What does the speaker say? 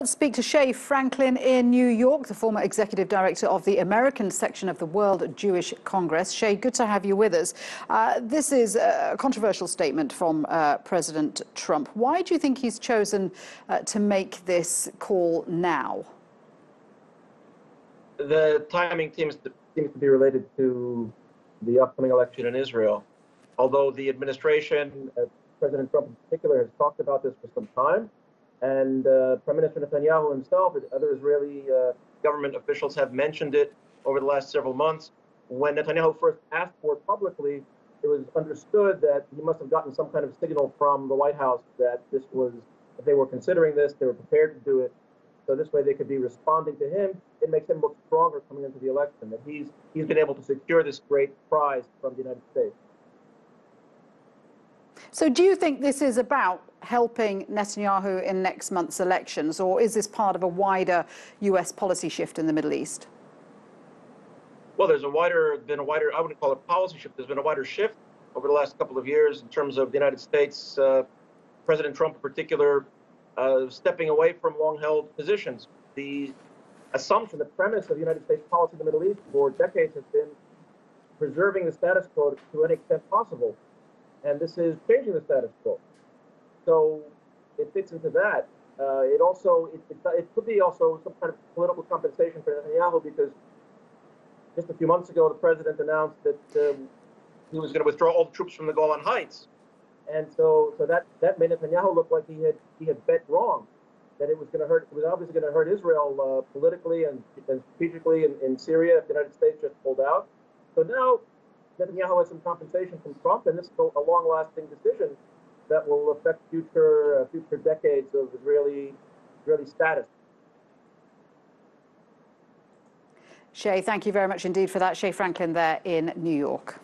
Let's speak to Shai Franklin in New York, the former executive director of the American section of the World Jewish Congress. Shai, good to have you with us. This is a controversial statement from President Trump. Why do you think he's chosen to make this call now? The timing seems to be related to the upcoming election in Israel. Although the administration, President Trump in particular, has talked about this for some time, and Prime Minister Netanyahu himself and other Israeli government officials have mentioned it over the last several months. When Netanyahu first asked for it publicly, it was understood that he must have gotten some kind of signal from the White House that if they were considering this, they were prepared to do it. So this way they could be responding to him. It makes him look stronger coming into the election, that he's been able to secure this great prize from the United States. So do you think this is about helping Netanyahu in next month's elections, or is this part of a wider U.S. policy shift in the Middle East? Well, there's been a wider, I wouldn't call it policy shift, there's been a wider shift over the last couple of years in terms of the United States, President Trump in particular, stepping away from long-held positions. The assumption, the premise of United States policy in the Middle East for decades has been preserving the status quo to any extent possible. And this is changing the status quo. So it fits into that. It could be also some kind of political compensation for Netanyahu, because just a few months ago, the president announced that he was going to withdraw all the troops from the Golan Heights. And so that made Netanyahu look like he had bet wrong, that it was obviously going to hurt Israel politically and strategically in Syria if the United States just pulled out. So now Netanyahu has some compensation from Trump, and this is a long-lasting decision that will affect future decades of Israeli status. Shai, thank you very much indeed for that. Shai Franklin there in New York.